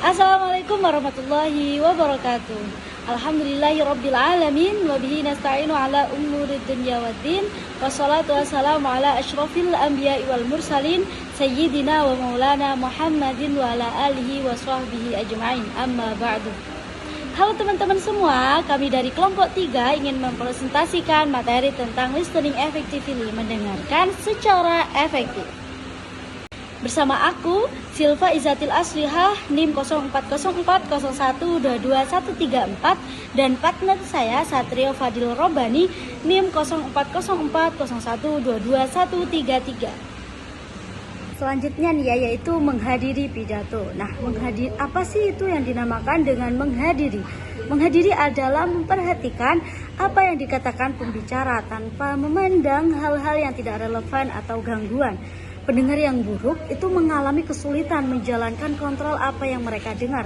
Assalamualaikum warahmatullahi wabarakatuh. Alhamdulillahirabbil alamin wa bihi nasta'inu ala umuri dunya waddin. Wassalatu wassalamu ala asyrofil anbiya'i wal mursalin sayyidina wa maulana Muhammadin wa ala alihi wa sahbihi ajma'in. Amma ba'du. Halo teman-teman semua, kami dari kelompok 3 ingin mempresentasikan materi tentang listening effectively, mendengarkan secara efektif. Bersama aku, Silva Izatil Aslihah, NIM 040401222134, dan partner saya Satrio Fadil Robani, NIM 040401222133. Selanjutnya nih yaitu menghadiri pidato. Nah, apa sih itu yang dinamakan dengan menghadiri? Menghadiri adalah memperhatikan apa yang dikatakan pembicara tanpa memandang hal-hal yang tidak relevan atau gangguan. Pendengar yang buruk itu mengalami kesulitan menjalankan kontrol apa yang mereka dengar.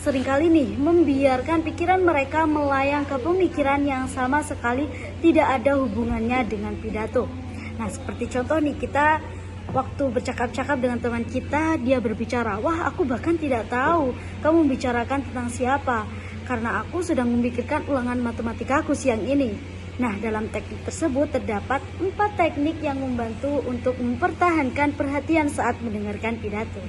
Seringkali nih membiarkan pikiran mereka melayang ke pemikiran yang sama sekali tidak ada hubungannya dengan pidato. Nah, seperti contoh nih, kita waktu bercakap-cakap dengan teman kita, dia berbicara, "Wah, aku bahkan tidak tahu kamu membicarakan tentang siapa, karena aku sedang memikirkan ulangan matematikaku siang ini." Nah, dalam teknik tersebut terdapat 4 teknik yang membantu untuk mempertahankan perhatian saat mendengarkan pidato.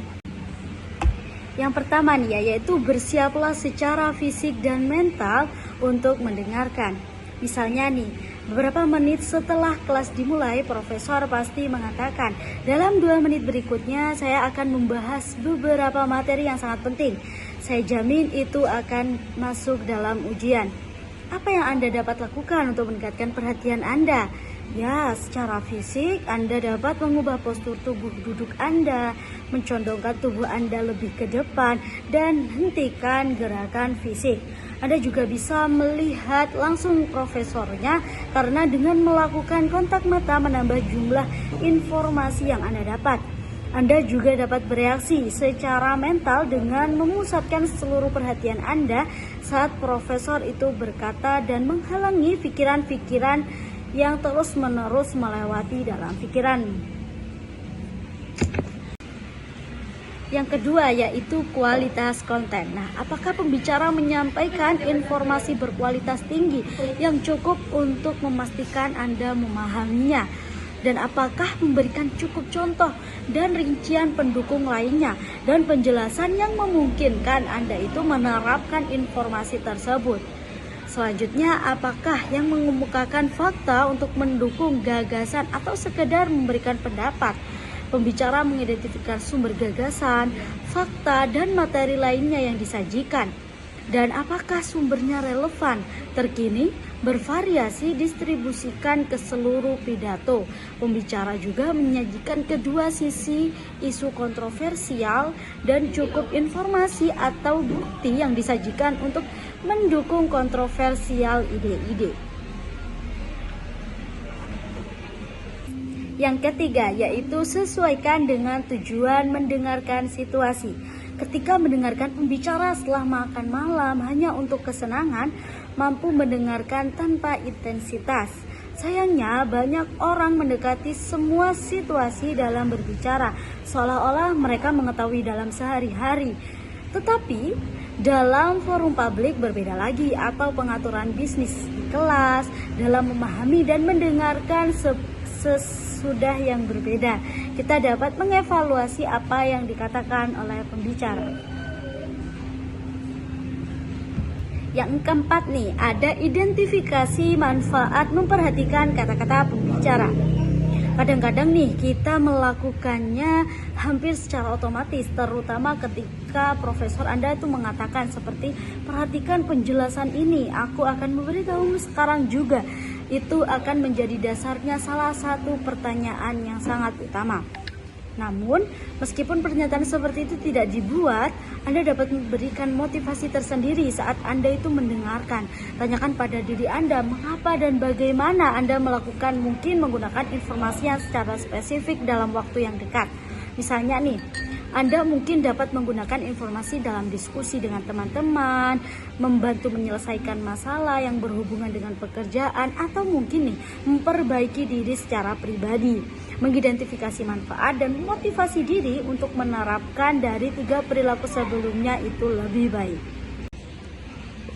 Yang pertama nih yaitu bersiaplah secara fisik dan mental untuk mendengarkan. Misalnya nih, beberapa menit setelah kelas dimulai, profesor pasti mengatakan, dalam 2 menit berikutnya saya akan membahas beberapa materi yang sangat penting. Saya jamin itu akan masuk dalam ujian. Apa yang Anda dapat lakukan untuk meningkatkan perhatian Anda? Ya, secara fisik Anda dapat mengubah postur tubuh duduk Anda, mencondongkan tubuh Anda lebih ke depan, dan hentikan gerakan fisik. Anda juga bisa melihat langsung profesornya, karena dengan melakukan kontak mata menambah jumlah informasi yang Anda dapat. Anda juga dapat bereaksi secara mental dengan memusatkan seluruh perhatian Anda saat profesor itu berkata dan menghalangi pikiran-pikiran yang terus-menerus melewati dalam pikiran. Yang kedua yaitu kualitas konten. Nah, apakah pembicara menyampaikan informasi berkualitas tinggi yang cukup untuk memastikan Anda memahaminya? Dan apakah memberikan cukup contoh dan rincian pendukung lainnya dan penjelasan yang memungkinkan Anda itu menerapkan informasi tersebut? Selanjutnya, apakah yang mengemukakan fakta untuk mendukung gagasan atau sekedar memberikan pendapat? Pembicara mengidentifikasi sumber gagasan, fakta, dan materi lainnya yang disajikan. Dan apakah sumbernya relevan, terkini, bervariasi, distribusikan ke seluruh pidato. Pembicara juga menyajikan kedua sisi isu kontroversial dan cukup informasi atau bukti yang disajikan untuk mendukung kontroversial ide-ide. Yang ketiga yaitu sesuaikan dengan tujuan mendengarkan situasi. Ketika mendengarkan pembicara setelah makan malam hanya untuk kesenangan, mampu mendengarkan tanpa intensitas. Sayangnya banyak orang mendekati semua situasi dalam berbicara, seolah-olah mereka mengetahui dalam sehari-hari. Tetapi dalam forum publik berbeda lagi, atau pengaturan bisnis di kelas, dalam memahami dan mendengarkan sesudah yang berbeda. Kita dapat mengevaluasi apa yang dikatakan oleh pembicara. Yang keempat nih, ada identifikasi manfaat memperhatikan kata-kata pembicara. Kadang-kadang nih kita melakukannya hampir secara otomatis, terutama ketika profesor Anda itu mengatakan seperti, perhatikan penjelasan ini, aku akan memberitahu sekarang juga. Itu akan menjadi dasarnya salah satu pertanyaan yang sangat utama. Namun, meskipun pernyataan seperti itu tidak dibuat, Anda dapat memberikan motivasi tersendiri saat Anda itu mendengarkan. Tanyakan pada diri Anda, mengapa dan bagaimana Anda melakukan, mungkin menggunakan informasi yang secara spesifik dalam waktu yang dekat. Misalnya nih, Anda mungkin dapat menggunakan informasi dalam diskusi dengan teman-teman, membantu menyelesaikan masalah yang berhubungan dengan pekerjaan, atau mungkin nih memperbaiki diri secara pribadi, mengidentifikasi manfaat dan motivasi diri untuk menerapkan dari 3 perilaku sebelumnya itu lebih baik.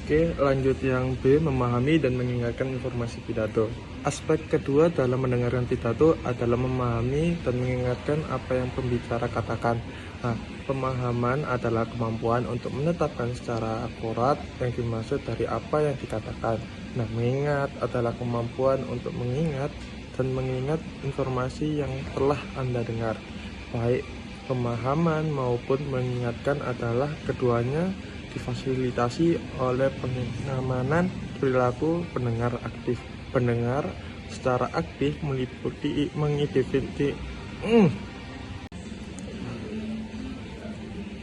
Oke, lanjut yang B, memahami dan mengingatkan informasi pidato. Aspek kedua dalam mendengarkan pidato adalah memahami dan mengingatkan apa yang pembicara katakan. Nah, pemahaman adalah kemampuan untuk menetapkan secara akurat yang dimaksud dari apa yang dikatakan. Nah, mengingat adalah kemampuan untuk mengingat dan mengingat informasi yang telah Anda dengar. Baik pemahaman maupun mengingatkan adalah keduanya difasilitasi oleh pengamanan perilaku pendengar aktif. Pendengar secara aktif meliputi mengidentifikasi.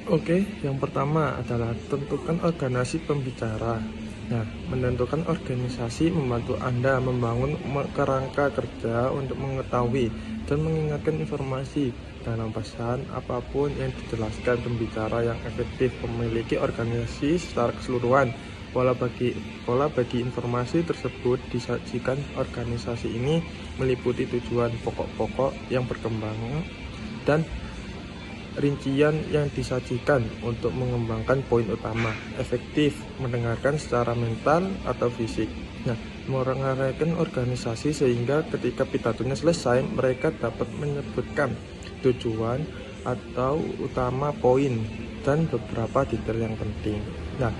Oke, yang pertama adalah tentukan organisasi pembicara. Nah, menentukan organisasi membantu Anda membangun kerangka kerja untuk mengetahui dan mengingatkan informasi dalam pesan apapun yang dijelaskan. Pembicara yang efektif memiliki organisasi secara keseluruhan. Pola bagi informasi tersebut disajikan. Organisasi ini meliputi tujuan pokok-pokok yang berkembang dan rincian yang disajikan untuk mengembangkan poin utama. Efektif mendengarkan secara mental atau fisik. Nah, merangkaikan organisasi sehingga ketika pidatonya selesai, mereka dapat menyebutkan tujuan atau utama poin dan beberapa detail yang penting. Nah,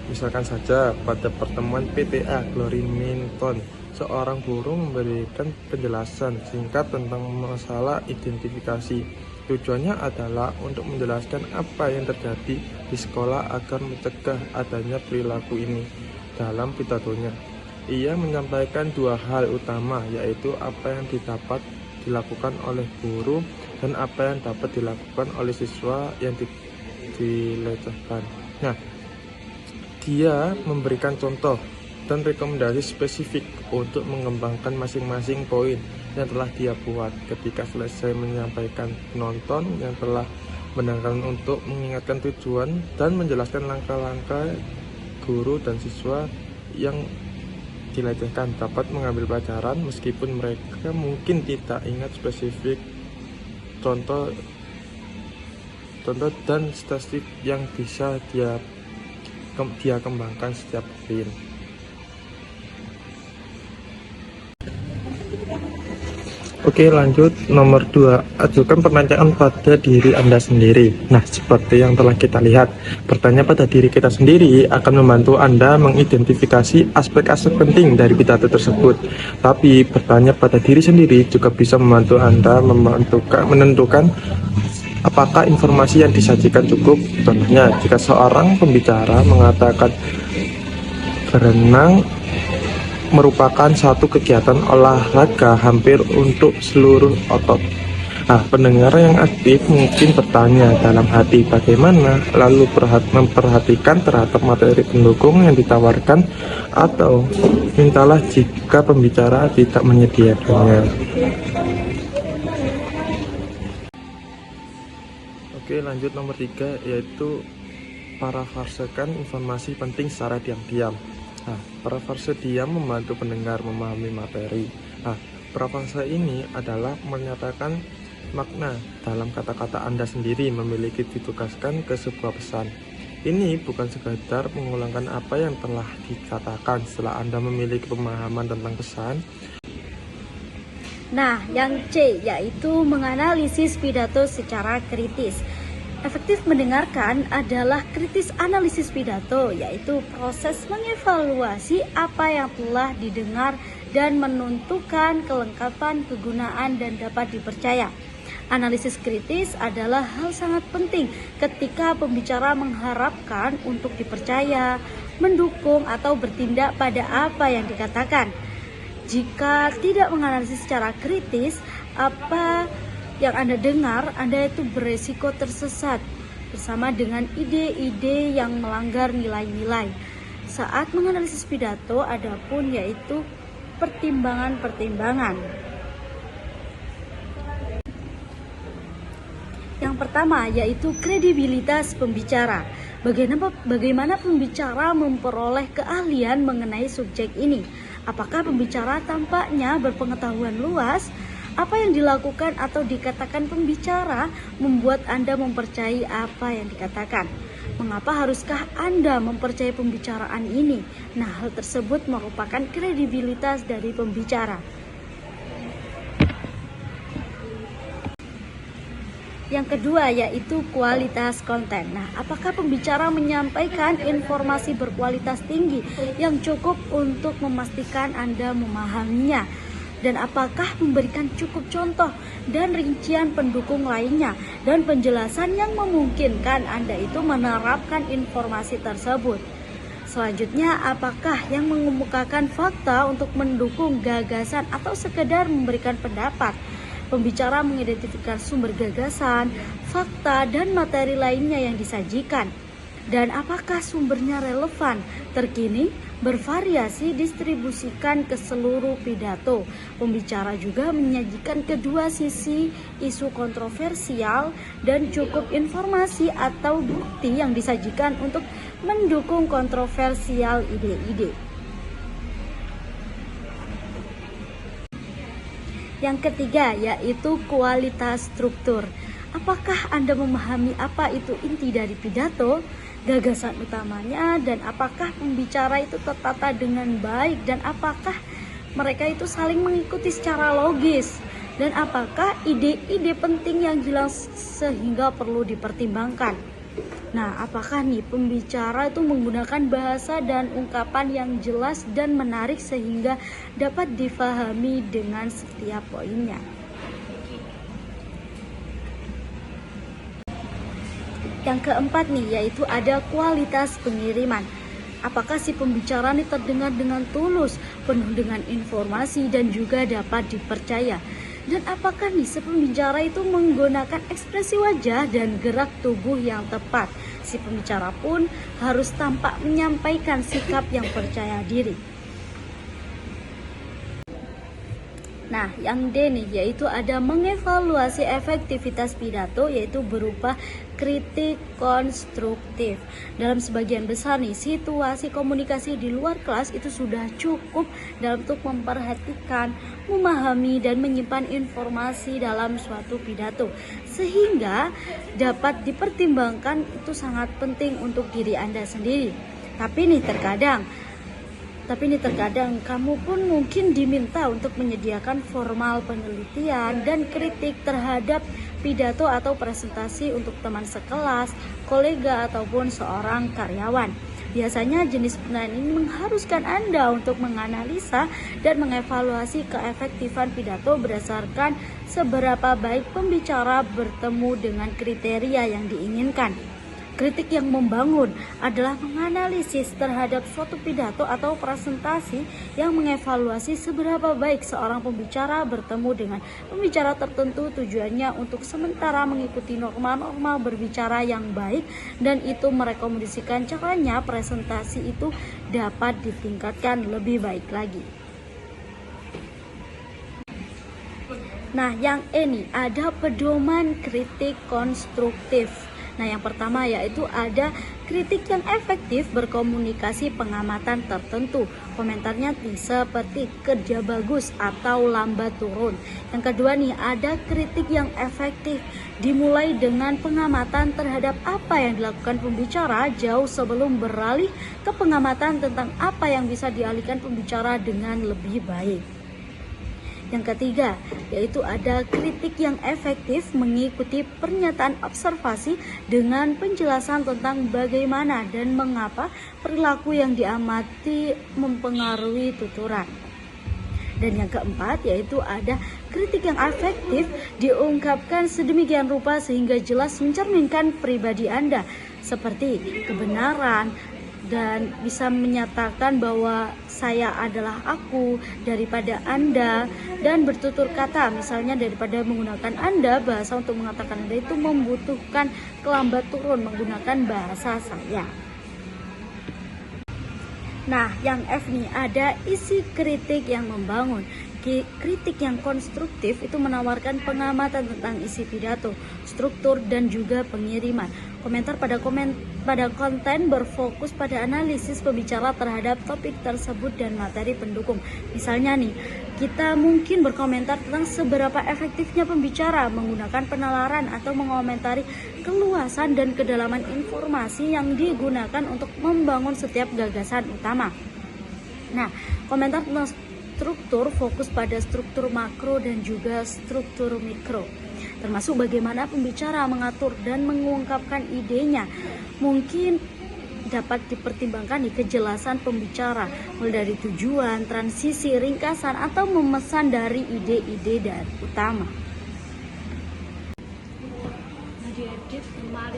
misalkan saja pada pertemuan PTA Glory Minton, seorang guru memberikan penjelasan singkat tentang masalah identifikasi. Tujuannya adalah untuk menjelaskan apa yang terjadi di sekolah agar mencegah adanya perilaku ini. Dalam pidatonya, ia menyampaikan 2 hal utama, yaitu apa yang dapat dilakukan oleh guru dan apa yang dapat dilakukan oleh siswa yang dilecehkan. Nah, dia memberikan contoh dan rekomendasi spesifik untuk mengembangkan masing-masing poin yang telah dia buat. Ketika selesai menyampaikan penonton yang telah mendengarkan untuk mengingatkan tujuan dan menjelaskan langkah-langkah, guru dan siswa yang dilecehkan dapat mengambil pelajaran meskipun mereka mungkin tidak ingat spesifik contoh dan statistik yang bisa dia kembangkan setiap poin. Oke, lanjut nomor 2, ajukan pertanyaan pada diri Anda sendiri. Nah, seperti yang telah kita lihat, bertanya pada diri kita sendiri akan membantu Anda mengidentifikasi aspek-aspek penting dari pidato tersebut. Tapi bertanya pada diri sendiri juga bisa membantu Anda menentukan apakah informasi yang disajikan cukup. Contohnya, jika seorang pembicara mengatakan berenang merupakan satu kegiatan olahraga hampir untuk seluruh otot. Nah, pendengar yang aktif mungkin bertanya dalam hati bagaimana, lalu memperhatikan terhadap materi pendukung yang ditawarkan, atau mintalah jika pembicara tidak menyediakannya. Oke, lanjut nomor 3, yaitu parafrasekan informasi penting secara diam-diam. Nah, parafrase diam membantu pendengar memahami materi. Nah, parafrase ini adalah menyatakan makna dalam kata-kata Anda sendiri ditugaskan ke sebuah pesan. Ini bukan sekadar mengulangkan apa yang telah dikatakan setelah Anda memiliki pemahaman tentang pesan. Nah, yang C yaitu menganalisis pidato secara kritis. Efektif mendengarkan adalah kritis analisis pidato, yaitu proses mengevaluasi apa yang telah didengar dan menentukan kelengkapan, kegunaan, dan dapat dipercaya. Analisis kritis adalah hal sangat penting ketika pembicara mengharapkan untuk dipercaya, mendukung, atau bertindak pada apa yang dikatakan. Jika tidak menganalisis secara kritis, apa yang Anda dengar, Anda itu beresiko tersesat bersama dengan ide-ide yang melanggar nilai-nilai. Saat menganalisis pidato, ada pun yaitu pertimbangan-pertimbangan. Yang pertama yaitu kredibilitas pembicara. Bagaimana pembicara memperoleh keahlian mengenai subjek ini? Apakah pembicara tampaknya berpengetahuan luas? Apa yang dilakukan atau dikatakan pembicara membuat Anda mempercayai apa yang dikatakan? Mengapa haruskah Anda mempercayai pembicaraan ini? Nah, hal tersebut merupakan kredibilitas dari pembicara. Yang kedua yaitu kualitas konten. Nah, apakah pembicara menyampaikan informasi berkualitas tinggi yang cukup untuk memastikan Anda memahaminya? Dan apakah memberikan cukup contoh dan rincian pendukung lainnya dan penjelasan yang memungkinkan Anda itu menerapkan informasi tersebut? Selanjutnya, apakah yang mengemukakan fakta untuk mendukung gagasan atau sekedar memberikan pendapat? Pembicara mengidentifikasi sumber gagasan, fakta, dan materi lainnya yang disajikan. Dan apakah sumbernya relevan, terkini, bervariasi, distribusikan ke seluruh pidato. Pembicara juga menyajikan kedua sisi isu kontroversial dan cukup informasi atau bukti yang disajikan untuk mendukung kontroversial ide-ide. Yang ketiga yaitu kualitas struktur. Apakah Anda memahami apa itu inti dari pidato, gagasan utamanya, dan apakah pembicara itu tertata dengan baik, dan apakah mereka itu saling mengikuti secara logis, dan apakah ide-ide penting yang hilang sehingga perlu dipertimbangkan. Nah, apakah nih pembicara itu menggunakan bahasa dan ungkapan yang jelas dan menarik sehingga dapat difahami dengan setiap poinnya. Yang keempat nih yaitu ada kualitas pengiriman. Apakah si pembicara ini terdengar dengan tulus, penuh dengan informasi dan juga dapat dipercaya? Dan apakah nih si pembicara itu menggunakan ekspresi wajah dan gerak tubuh yang tepat? Si pembicara pun harus tampak menyampaikan sikap yang percaya diri. Nah, yang D nih yaitu ada mengevaluasi efektivitas pidato yaitu berupa kritik konstruktif. Dalam sebagian besar nih situasi komunikasi di luar kelas itu sudah cukup dalam untuk memperhatikan, memahami dan menyimpan informasi dalam suatu pidato sehingga dapat dipertimbangkan itu sangat penting untuk diri Anda sendiri. Tapi nih terkadang kamu pun mungkin diminta untuk menyediakan formal penelitian dan kritik terhadap pidato atau presentasi untuk teman sekelas, kolega ataupun seorang karyawan. Biasanya jenis penilaian ini mengharuskan Anda untuk menganalisa dan mengevaluasi keefektifan pidato berdasarkan seberapa baik pembicara bertemu dengan kriteria yang diinginkan. Kritik yang membangun adalah menganalisis terhadap suatu pidato atau presentasi yang mengevaluasi seberapa baik seorang pembicara bertemu dengan pembicara tertentu, tujuannya untuk sementara mengikuti norma-norma berbicara yang baik dan itu merekomendasikan caranya presentasi itu dapat ditingkatkan lebih baik lagi. Nah, yang ini ada pedoman kritik konstruktif. Nah, yang pertama yaitu ada kritik yang efektif berkomunikasi pengamatan tertentu. Komentarnya seperti kerja bagus atau lambat turun. Yang kedua nih ada kritik yang efektif dimulai dengan pengamatan terhadap apa yang dilakukan pembicara jauh sebelum beralih ke pengamatan tentang apa yang bisa dialihkan pembicara dengan lebih baik. Yang ketiga, yaitu ada kritik yang efektif mengikuti pernyataan observasi dengan penjelasan tentang bagaimana dan mengapa perilaku yang diamati mempengaruhi tuturan. Dan yang keempat, yaitu ada kritik yang efektif diungkapkan sedemikian rupa sehingga jelas mencerminkan pribadi Anda, seperti kebenaran, dan bisa menyatakan bahwa saya adalah aku daripada Anda, dan bertutur kata misalnya daripada menggunakan Anda, bahasa untuk mengatakan Anda itu membutuhkan kelambat turun menggunakan bahasa saya. Nah, yang F nih ada isi kritik yang membangun. Kritik yang konstruktif itu menawarkan pengamatan tentang isi pidato, struktur, dan juga pengiriman. Komentar pada konten berfokus pada analisis pembicara terhadap topik tersebut dan materi pendukung. Misalnya nih, kita mungkin berkomentar tentang seberapa efektifnya pembicara menggunakan penalaran atau mengomentari keluasan dan kedalaman informasi yang digunakan untuk membangun setiap gagasan utama. Nah, komentar tentang struktur fokus pada struktur makro dan juga struktur mikro, termasuk bagaimana pembicara mengatur dan mengungkapkan idenya. Mungkin dapat dipertimbangkan di kejelasan pembicara, mulai dari tujuan, transisi, ringkasan, atau memesan dari ide-ide dan utama.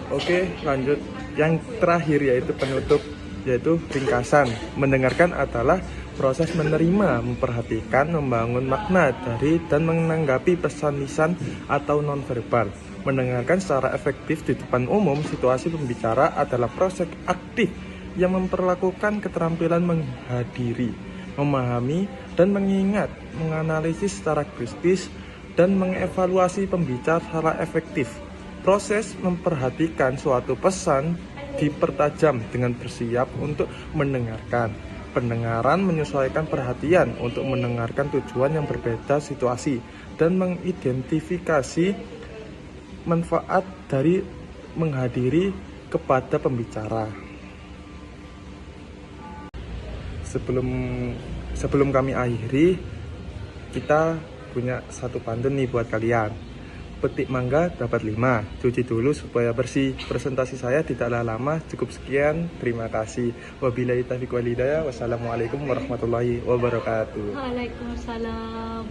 Oke, lanjut. Yang terakhir yaitu penutup, yaitu ringkasan. Mendengarkan adalah proses menerima, memperhatikan, membangun makna dari dan menanggapi pesan lisan atau nonverbal. Mendengarkan secara efektif di depan umum situasi pembicara adalah proses aktif yang memperlakukan keterampilan menghadiri, memahami dan mengingat, menganalisis secara kritis dan mengevaluasi pembicara secara efektif. Proses memperhatikan suatu pesan dipertajam dengan bersiap untuk mendengarkan. Pendengaran menyesuaikan perhatian untuk mendengarkan tujuan yang berbeda situasi dan mengidentifikasi manfaat dari menghadiri kepada pembicara. Sebelum kami akhiri, kita punya satu pantun nih buat kalian. Petik mangga dapat 5, cuci dulu supaya bersih. Presentasi saya tidaklah lama, cukup sekian. Terima kasih. Wabillahi taufiq wal hidayah. Wassalamualaikum warahmatullahi wabarakatuh. Waalaikumsalam.